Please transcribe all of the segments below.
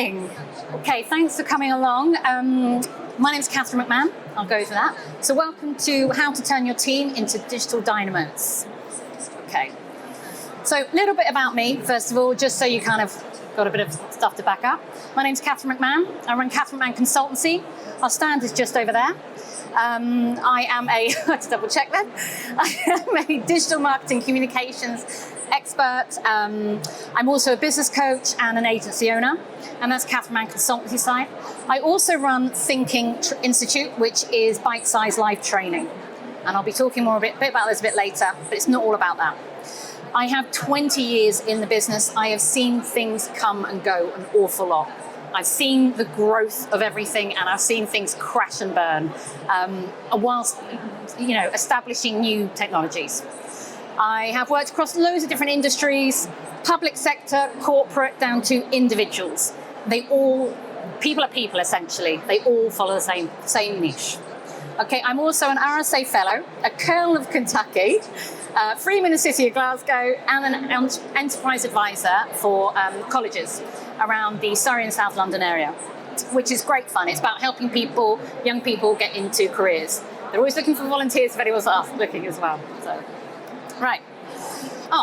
morning. Okay, thanks for coming along. My name's Kathryn McMann. I'll go for that. So welcome to How to Turn Your Team into Digital Dynamos. Okay, so a little bit about me, first of all, just so you kind of got a bit of stuff to back up. My name's Kathryn McMann. I run Kathryn McMann Consultancy. Our stand is just over there. I am a, to double check that, I am a digital marketing communications expert. I'm also a business coach and an agency owner, and that's Kathryn McMann Consultancy side. I also run Thinking Institute, which is bite-sized live training. And I'll be talking more a bit about this a bit later, but it's not all about that. I have 20 years in the business. I have seen things come and go an awful lot. I've seen the growth of everything, and I've seen things crash and burn whilst, establishing new technologies. I have worked across loads of different industries, public sector, corporate, down to individuals. People are people, essentially. They all follow the same niche. Okay, I'm also an RSA fellow, a Colonel of Kentucky, Freeman in the City of Glasgow, and an enterprise advisor for colleges around the Surrey and South London area, which is great fun. It's about helping young people get into careers. They're always looking for volunteers if anyone's looking as well. So, right.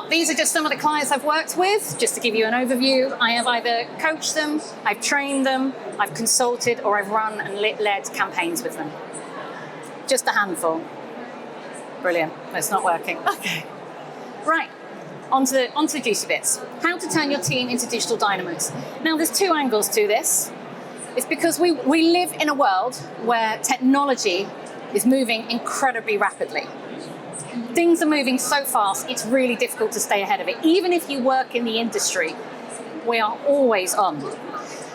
These are just some of the clients I've worked with, just to give you an overview. I have either coached them, I've trained them, I've consulted, or I've run and led campaigns with them. Just a handful. Brilliant. It's not working. Okay. Right. On to the juicy bits. How to turn your team into digital dynamos. Now, there's two angles to this. It's because we live in a world where technology is moving incredibly rapidly. Things are moving so fast, it's really difficult to stay ahead of it. Even if you work in the industry, we are always on.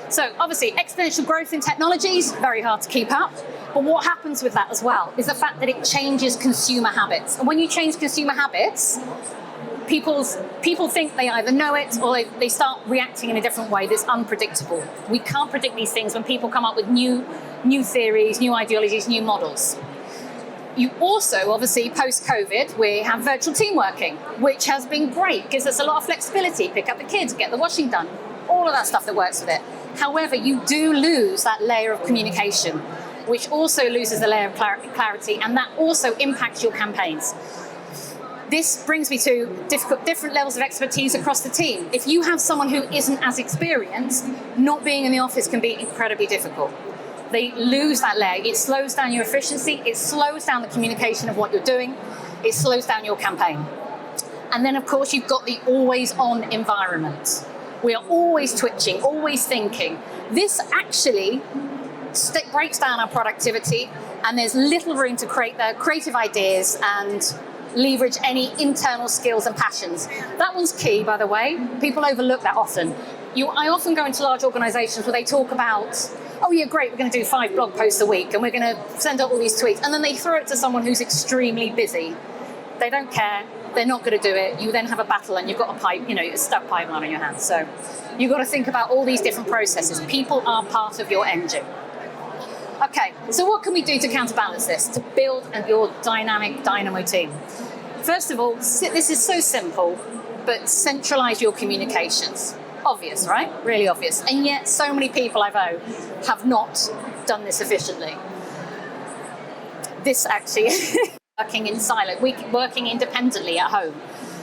So obviously, exponential growth in technology is very hard to keep up. But what happens with that as well is the fact that it changes consumer habits. And when you change consumer habits, people think they either know it or they start reacting in a different way that's unpredictable. We can't predict these things when people come up with new theories, new ideologies, new models. You also, obviously, post-COVID, we have virtual team working, which has been great, gives us a lot of flexibility, pick up the kids, get the washing done, all of that stuff that works with it. However, you do lose that layer of communication, which also loses the layer of clarity, and that also impacts your campaigns. This brings me to different levels of expertise across the team. If you have someone who isn't as experienced, not being in the office can be incredibly difficult. They lose that layer. It slows down your efficiency, it slows down the communication of what you're doing, it slows down your campaign. And then, of course, you've got the always-on environment. We are always twitching, always thinking. This actually breaks down our productivity, and there's little room to create the creative ideas and leverage any internal skills and passions. That one's key, by the way. People overlook that often. I often go into large organizations where they talk about, oh yeah, great, we're going to do 5 blog posts a week and we're going to send out all these tweets, and then they throw it to someone who's extremely busy. They don't care, they're not going to do it. You then have a battle and you've got a stuck pipeline on your hands. So you've got to think about all these different processes. People are part of your engine. Okay, so what can we do to counterbalance this, to build your dynamic Dynamo team? First of all, this is so simple, but centralize your communications. Obvious, right? Really obvious. And yet so many people I know have not done this efficiently. This actually working in silo, working independently at home.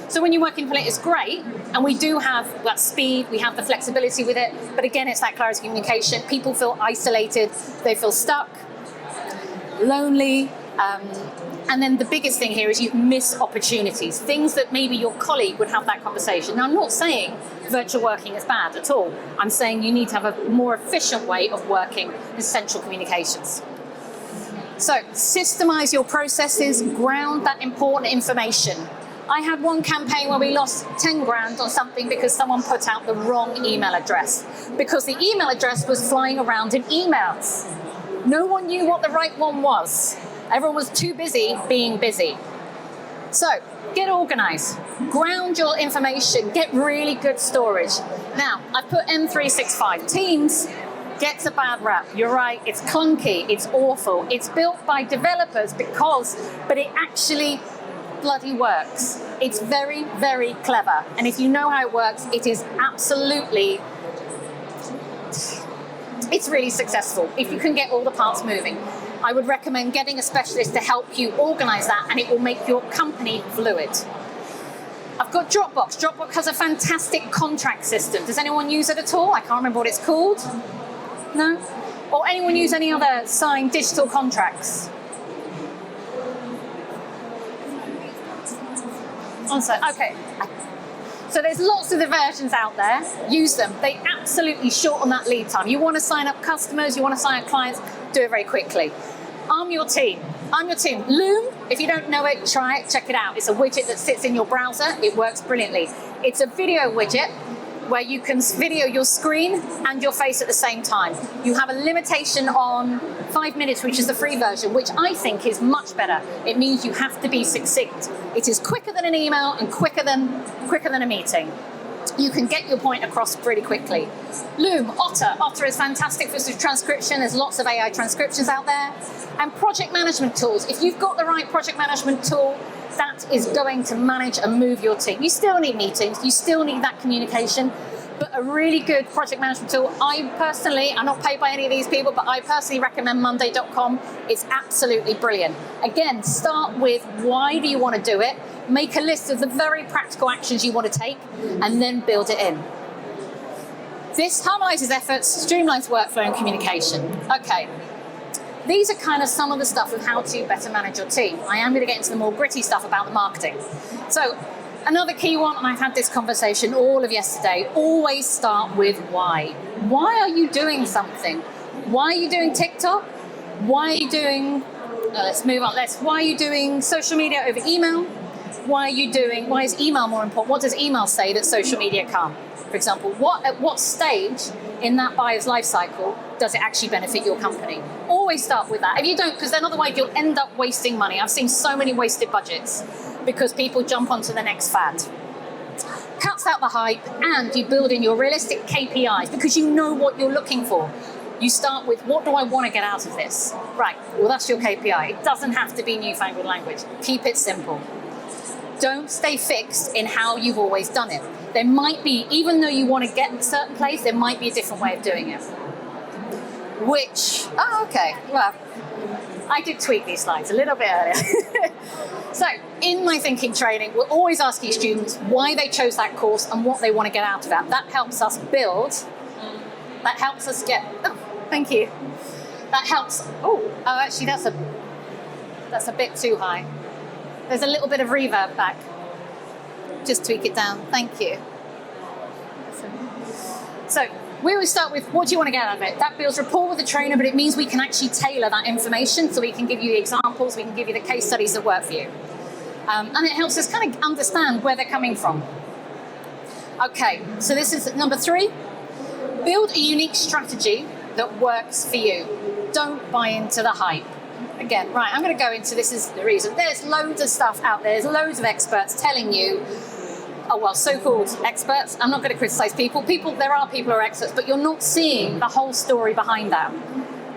So when you're working for it, it's great, and we do have that speed, we have the flexibility with it, but again, it's that clarity of communication. People feel isolated, they feel stuck, lonely, and then the biggest thing here is you miss opportunities, things that maybe your colleague would have that conversation. Now, I'm not saying virtual working is bad at all. I'm saying you need to have a more efficient way of working in central communications. So, systemize your processes, ground that important information. I had one campaign where we lost 10 grand on something because someone put out the wrong email address, because the email address was flying around in emails. No one knew what the right one was. Everyone was too busy being busy. So get organized, ground your information, get really good storage. Now, I've put M365. Teams gets a bad rap. You're right, it's clunky, it's awful. It's built by developers but it actually bloody works. It's very, very clever. And if you know how it works, it is absolutely it's really successful if you can get all the parts moving. I would recommend getting a specialist to help you organize that, and it will make your company fluid. I've got Dropbox. Dropbox has a fantastic contract system. Does anyone use it at all? I can't remember what it's called. No? Or anyone use any other signed digital contracts? Okay. So there's lots of the versions out there. Use them. They absolutely shorten that lead time. You want to sign up customers, you want to sign up clients, do it very quickly. I'm your team. Loom, if you don't know it, try it, check it out. It's a widget that sits in your browser. It works brilliantly. It's a video widget where you can video your screen and your face at the same time. You have a limitation on 5 minutes, which is the free version, which I think is much better. It means you have to be succinct. It is quicker than an email and quicker than a meeting. You can get your point across pretty quickly. Loom, Otter. Otter is fantastic for transcription. There's lots of AI transcriptions out there. And project management tools. If you've got the right project management tool, that is going to manage and move your team. You still need meetings, you still need that communication, but a really good project management tool, I'm not paid by any of these people, but I personally recommend Monday.com. It's absolutely brilliant. Again, start with why do you want to do it, make a list of the very practical actions you want to take, and then build it in. This harmonizes efforts, streamlines workflow and communication. Okay. These are kind of some of the stuff of how to better manage your team. I am going to get into the more gritty stuff about the marketing. So another key one, and I've had this conversation all of yesterday, always start with why. Why are you doing something? Why are you doing TikTok? Why are you doing, why are you doing social media over email? Why is email more important? What does email say that social media can't? For example, at what stage in that buyer's life cycle does it actually benefit your company? Always start with that. If you don't, because then otherwise you'll end up wasting money. I've seen so many wasted budgets because people jump onto the next fad. Cuts out the hype, and you build in your realistic KPIs because you know what you're looking for. You start with, what do I want to get out of this? Right, well that's your KPI. It doesn't have to be newfangled language. Keep it simple. Don't stay fixed in how you've always done it. There might be, even though you want to get a certain place, there might be a different way of doing it. Well, I did tweak these slides a little bit earlier. So, in my thinking training, we're always asking students why they chose that course and what they want to get out of that. That helps us build, thank you. That helps, actually that's a bit too high. There's a little bit of reverb back. Just tweak it down. Thank you. So we always start with, what do you want to get out of it? That builds rapport with the trainer, but it means we can actually tailor that information, so we can give you the examples, we can give you the case studies that work for you. And it helps us kind of understand where they're coming from. Okay, so this is number 3. Build a unique strategy that works for you. Don't buy into the hype. Again, right, I'm going to go into, this is the reason. There's loads of stuff out there. There's loads of experts telling you, so-called experts. I'm not going to criticize people. There are people who are experts, but you're not seeing the whole story behind that.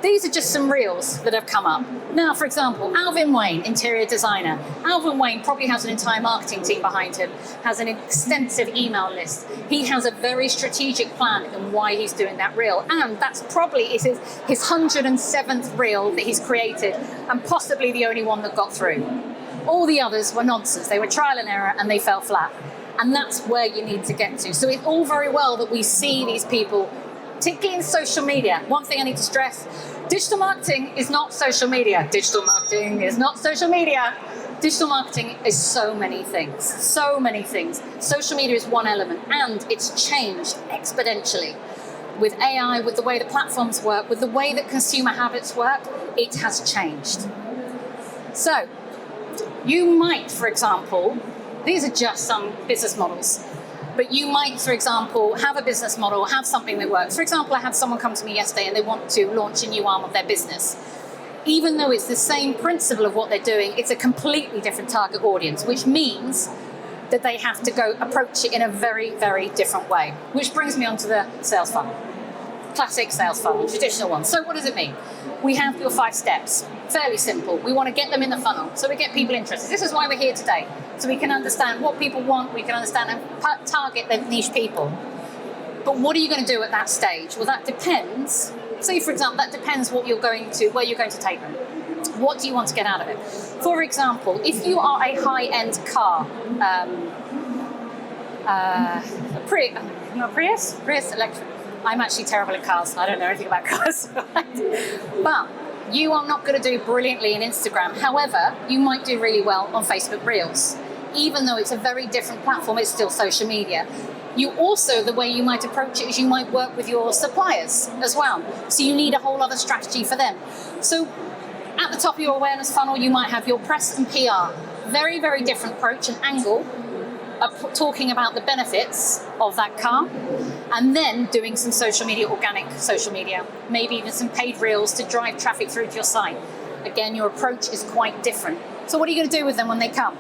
These are just some reels that have come up. Now, for example, Alvin Wayne, interior designer. Alvin Wayne probably has an entire marketing team behind him, has an extensive email list. He has a very strategic plan in why he's doing that reel. And that's probably his 107th reel that he's created, and possibly the only one that got through. All the others were nonsense. They were trial and error, and they fell flat. And that's where you need to get to. So it's all very well that we see these people, particularly in social media. One thing I need to stress, digital marketing is not social media. Digital marketing is not social media. Digital marketing is so many things. So many things. Social media is one element, and it's changed exponentially. With AI, with the way the platforms work, with the way that consumer habits work, it has changed. So, you might, for example, these are just some business models, but you might, for example, have a business model, have something that works. For example, I had someone come to me yesterday and they want to launch a new arm of their business. Even though it's the same principle of what they're doing, it's a completely different target audience, which means that they have to go approach it in a very, very different way. Which brings me on to the sales funnel. Classic sales funnel, traditional one. So what does it mean? We have your 5 steps. Fairly simple. We want to get them in the funnel, so we get people interested. This is why we're here today, so we can understand what people want, we can understand and target the niche people. But what are you going to do at that stage? Well, that depends say, for example, that depends where you're going to take them. What do you want to get out of it? For example, if you are a high-end car, Prius electric. I'm actually terrible at cars. I don't know anything about cars. But you are not going to do brilliantly in Instagram. However, you might do really well on Facebook Reels. Even though it's a very different platform, it's still social media. You also, the way you might approach it is you might work with your suppliers as well. So you need a whole other strategy for them. So at the top of your awareness funnel, you might have your press and PR. Very, very different approach and angle of talking about the benefits of that car, and then doing some social media, organic social media, maybe even some paid reels to drive traffic through to your site. Again, your approach is quite different. So what are you going to do with them when they come?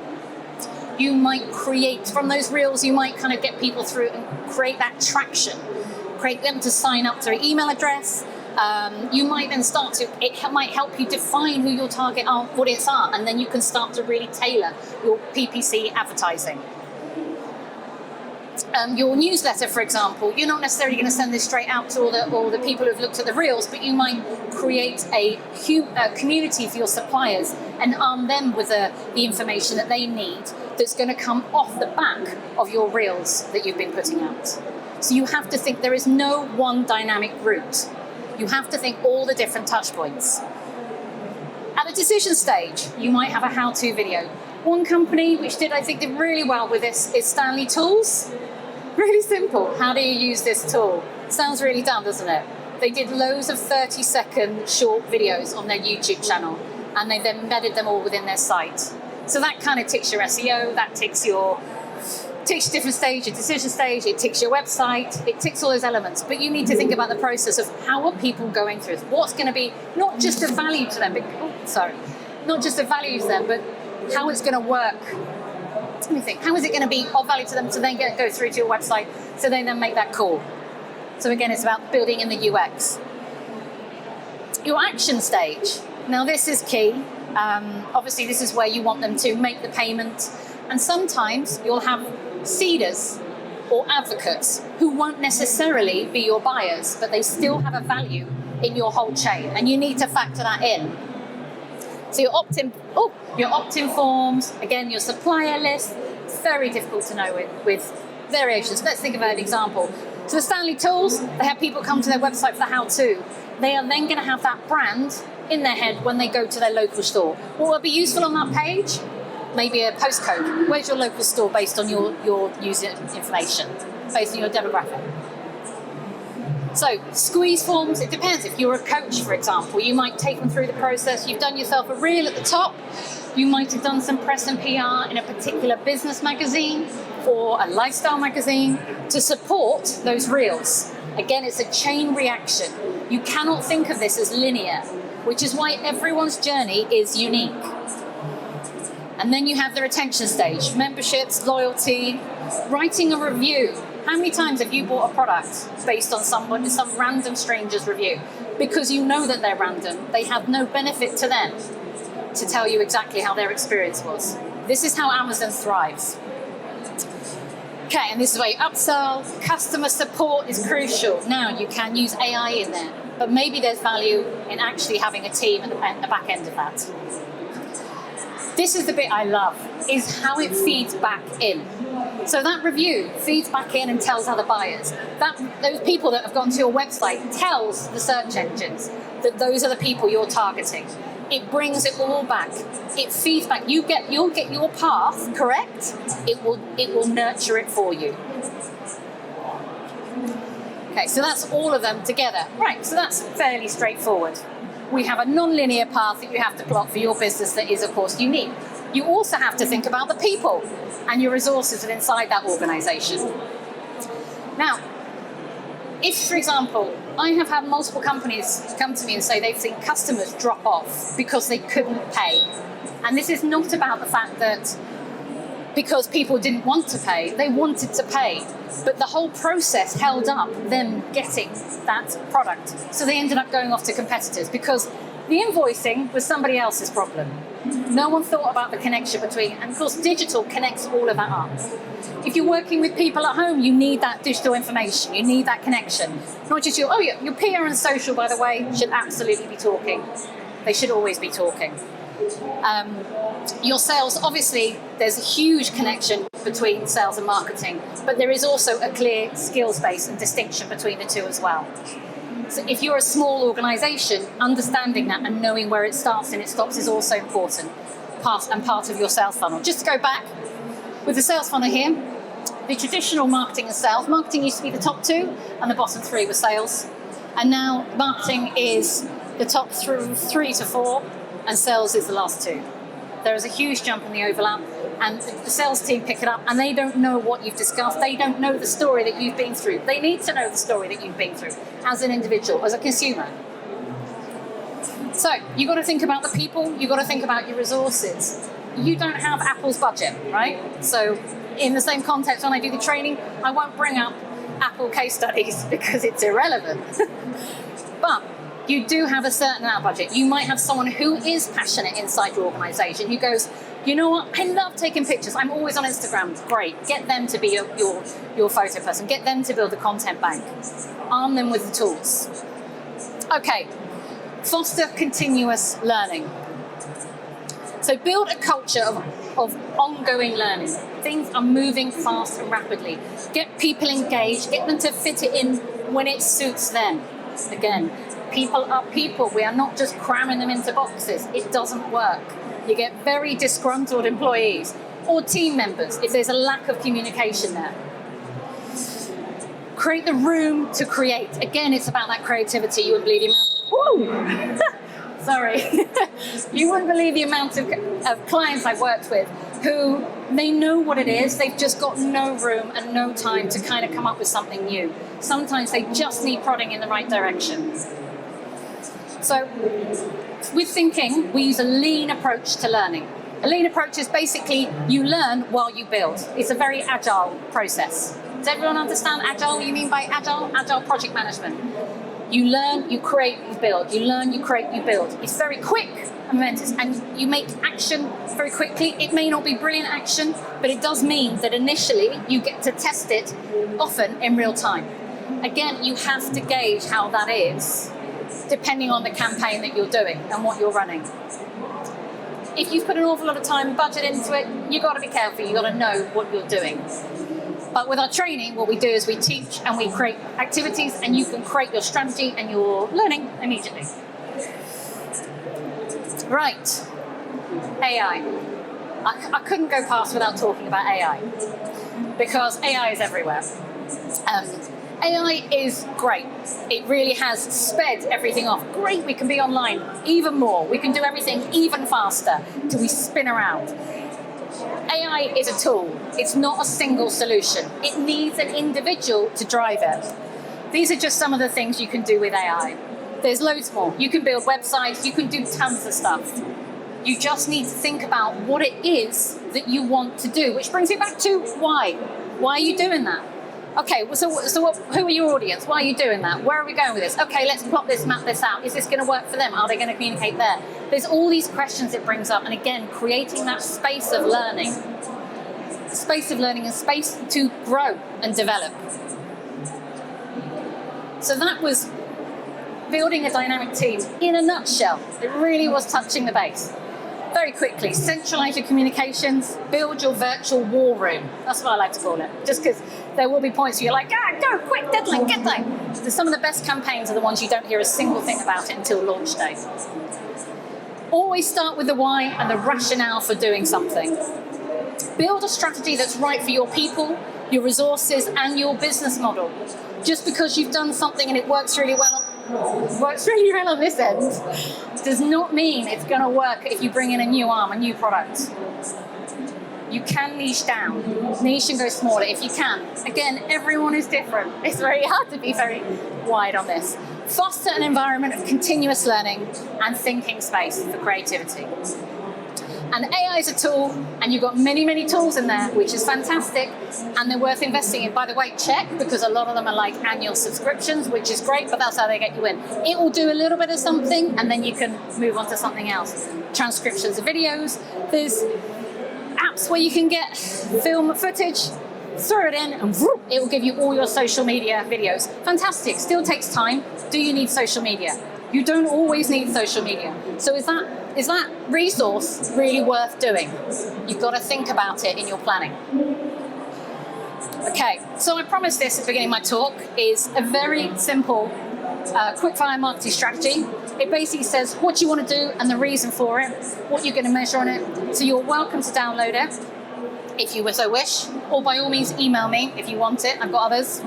You might create, from those reels, you might kind of get people through and create that traction, create them to sign up to their email address. You might then it might help you define who your target audience are, and then you can start to really tailor your PPC advertising. Your newsletter, for example, you're not necessarily going to send this straight out to all the people who've looked at the reels, but you might create a community for your suppliers and arm them with the information that they need that's going to come off the back of your reels that you've been putting out. So you have to think there is no one dynamic route. You have to think all the different touch points. At the decision stage, you might have a how-to video. One company which did really well with this is Stanley Tools. Really simple. How do you use this tool? Sounds really dumb, doesn't it? They did loads of 30-second short videos on their YouTube channel, and they then embedded them all within their site. So that kind of ticks your SEO, that ticks your different stage, your decision stage, it ticks your website, it ticks all those elements. But you need to think about the process of how are people going through this? What's going to be not just a value to them, not just a value to them, but how it's going to work. Let me think. How is it going to be of value to them to then go through to your website so they then make that call? So again, it's about building in the UX. Your action stage. Now this is key. Obviously, this is where you want them to make the payment. And sometimes you'll have seeders or advocates who won't necessarily be your buyers, but they still have a value in your whole chain. And you need to factor that in. So your opt-in forms, again, your supplier list, it's very difficult to know with variations. Let's think about an example. So the Stanley Tools, they have people come to their website for the how-to. They are then going to have that brand in their head when they go to their local store. What would be useful on that page? Maybe a postcode. Where's your local store based on your user information, based on your demographic? So squeeze forms, it depends. If you're a coach, for example, you might take them through the process. You've done yourself a reel at the top. You might have done some press and PR in a particular business magazine or a lifestyle magazine to support those reels. Again, it's a chain reaction. You cannot think of this as linear, which is why everyone's journey is unique. And then you have the retention stage, memberships, loyalty, writing a review. How many times have you bought a product based on some random stranger's review? Because you know that they're random. They have no benefit to them to tell you exactly how their experience was. This is how Amazon thrives. Okay, and this is where you upsell. Customer support is crucial. Now, you can use AI in there, but maybe there's value in actually having a team at the back end of that. This is the bit I love, is how it feeds back in. So that review feeds back in and tells other buyers. Those people that have gone to your website tells the search engines that those are the people you're targeting. It brings it all back. It feeds back. You'll get your path correct. It will nurture it for you. Okay, so that's all of them together. Right, so that's fairly straightforward. We have a non-linear path that you have to plot for your business that is, of course, unique. You also have to think about the people and your resources inside that organization. Now, if, for example, I have had multiple companies come to me and say they've seen customers drop off because they couldn't pay. And this is not about the fact that because people didn't want to pay, they wanted to pay. But the whole process held up them getting that product. So they ended up going off to competitors because The invoicing was somebody else's problem. No one thought about the connection between, and of course digital connects all of that up. If you're working with people at home, you need that digital information, you need that connection. Not just your PR and social, by the way, should absolutely be talking. They should always be talking. Your sales, obviously, there's a huge connection between sales and marketing, but there is also a clear skills base and distinction between the two as well. So if you're a small organisation, understanding that and knowing where it starts and it stops is also important, part of your sales funnel. Just to go back, with the sales funnel here, the traditional marketing and sales, marketing used to be the top two and the bottom three were sales. And now marketing is the top three to four and sales is the last two. There is a huge jump in the overlap, and the sales team pick it up and they don't know what you've discussed. They don't know the story that you've been through. They need to know the story that you've been through as an individual, as a consumer. So you've got to think about the people, you've got to think about your resources. You don't have Apple's budget, right? So in the same context, when I do the training, I won't bring up Apple case studies because it's irrelevant. But you do have a certain amount of budget. You might have someone who is passionate inside your organisation who goes, you know what, I love taking pictures. I'm always on Instagram. Great. Get them to be your photo person. Get them to build a content bank. Arm them with the tools. Okay. Foster continuous learning. So build a culture of ongoing learning. Things are moving fast and rapidly. Get people engaged. Get them to fit it in when it suits them. Again, people are people. We are not just cramming them into boxes. It doesn't work. You get very disgruntled employees or team members if there's a lack of communication there. Create the room to create. Again, it's about that creativity. You wouldn't believe the amount. Woo! Sorry. You wouldn't believe the amount of clients I've worked with who they know what it is. They've just got no room and no time to kind of come up with something new. Sometimes they just need prodding in the right direction. So with thinking, we use a lean approach to learning. A lean approach is basically you learn while you build. It's a very agile process. Does everyone understand agile? What you mean by agile? Agile project management. You learn, you create, you build. You learn, you create, you build. It's very quick and momentous, and you make action very quickly. It may not be brilliant action, but it does mean that initially you get to test it often in real time. Again, you have to gauge how that is depending on the campaign that you're doing and what you're running. If you've put an awful lot of time and budget into it, you've got to be careful. You've got to know what you're doing. But with our training, what we do is we teach and we create activities, and you can create your strategy and your learning immediately. Right. AI. I couldn't go past without talking about AI because AI is everywhere. AI is great. It really has sped everything off. Great, we can be online even more. We can do everything even faster till we spin around. AI is a tool. It's not a single solution. It needs an individual to drive it. These are just some of the things you can do with AI. There's loads more. You can build websites. You can do tons of stuff. You just need to think about what it is that you want to do, which brings me back to why. Why are you doing that? Okay, so who are your audience? Why are you doing that? Where are we going with this? Okay, let's plot this, map this out. Is this going to work for them? Are they going to communicate there? There's all these questions it brings up. And again, creating that space of learning and space to grow and develop. So that was building a dynamic team in a nutshell. It really was touching the base. Very quickly, centralize your communications, build your virtual war room. That's what I like to call it. Just because there will be points where you're like, go, quick, deadline, get there. Some of the best campaigns are the ones you don't hear a single thing about it until launch day. Always start with the why and the rationale for doing something. Build a strategy that's right for your people, your resources, and your business model. Just because you've done something and it works really well on this end does not mean it's going to work if you bring in a new arm, a new product. You can niche down, niche and go smaller if you can. Again, everyone is different. It's very hard to be very wide on this. Foster an environment of continuous learning and thinking space for creativity. And AI is a tool, and you've got many, many tools in there, which is fantastic, and they're worth investing in. By the way, check, because a lot of them are like annual subscriptions, which is great, but that's how they get you in. It will do a little bit of something, and then you can move on to something else. Transcriptions of videos. There's apps where you can get film footage, throw it in, and whoop, it will give you all your social media videos. Fantastic. Still takes time. Do you need social media? You don't always need social media. So is that resource really worth doing? You've got to think about it in your planning. Okay, so I promised this at the beginning of my talk is a very simple quick-fire marketing strategy. It basically says what you want to do and the reason for it, what you're going to measure on it. So you're welcome to download it if you so wish, or by all means email me if you want it. I've got others.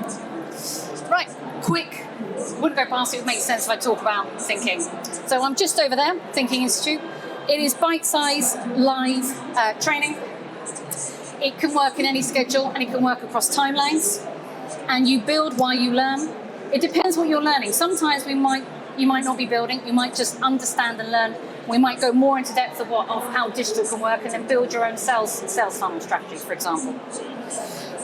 Right, quick. Wouldn't go past it. It would make sense if I talk about thinking. So I'm just over there, Thinking Institute. It is bite-sized live training. It can work in any schedule, and it can work across timelines. And you build while you learn. It depends what you're learning. Sometimes you might not be building. You might just understand and learn. We might go more into depth of how digital can work, and then build your own sales funnel strategies, for example.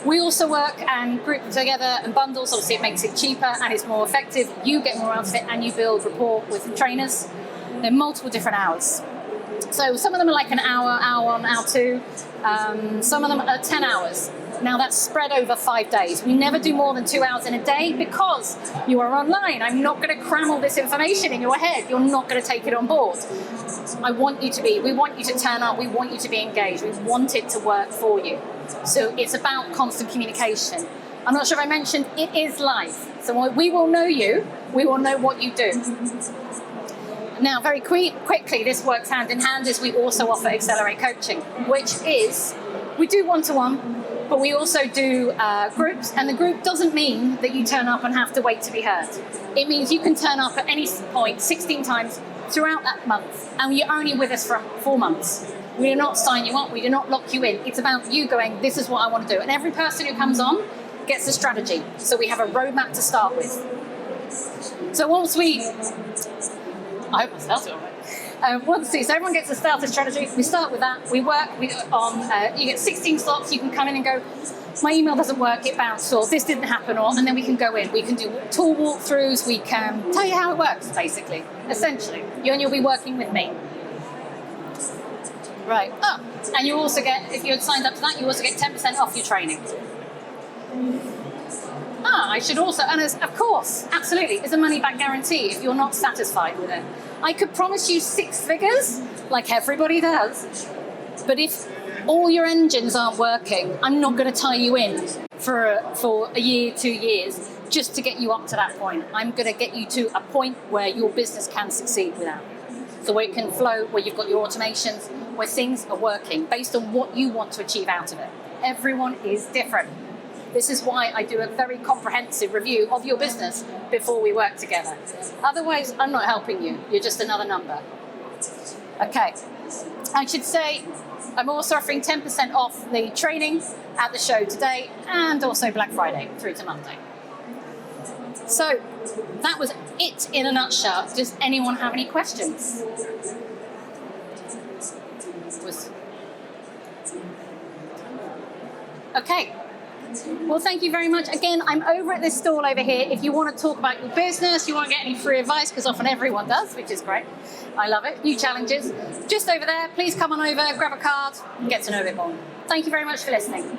We also work and group them together and bundles. Obviously, it makes it cheaper and it's more effective. You get more out of it, and you build rapport with the trainers. They're multiple different hours. So some of them are like an hour, hour 1, hour 2. Some of them are 10 hours. Now that's spread over 5 days. We never do more than 2 hours in a day because you are online. I'm not going to cram all this information in your head. You're not going to take it on board. We want you to turn up. We want you to be engaged. We want it to work for you. So it's about constant communication. I'm not sure if I mentioned it is live. So we will know you. We will know what you do. Now, very quickly, this works hand in hand is we also offer Accelerate Coaching, which is, we do one-to-one, but we also do groups, and the group doesn't mean that you turn up and have to wait to be heard. It means you can turn up at any point 16 times throughout that month, and you're only with us for 4 months. We do not sign you up, we do not lock you in. It's about you going, this is what I want to do. And every person who comes on gets a strategy. So we have a roadmap to start with. So once I hope I started all right. So everyone gets a starter strategy. We start with that. We work on, you get 16 slots. You can come in and go, my email doesn't work, it bounced, or this didn't happen, and then we can go in. We can do tool walkthroughs. We can tell you how it works, basically, essentially. You'll be working with me. Right. Oh, and you also get, if you're signed up to that, you also get 10% off your training. I should also, and of course, absolutely, there's a money-back guarantee if you're not satisfied with it. I could promise you 6 figures, like everybody does, but if all your engines aren't working, I'm not going to tie you in for a year, 2 years, just to get you up to that point. I'm going to get you to a point where your business can succeed with that. So where it can flow, where you've got your automations, where things are working based on what you want to achieve out of it. Everyone is different. This is why I do a very comprehensive review of your business before we work together. Otherwise, I'm not helping you. You're just another number. Okay. I should say I'm also offering 10% off the training at the show today, and also Black Friday through to Monday. So that was it in a nutshell. Does anyone have any questions? Okay. Well, thank you very much. Again, I'm over at this stall over here. If you want to talk about your business, you want to get any free advice, because often everyone does, which is great. I love it. New challenges. Just over there, please come on over, grab a card, and get to know a bit more. Thank you very much for listening.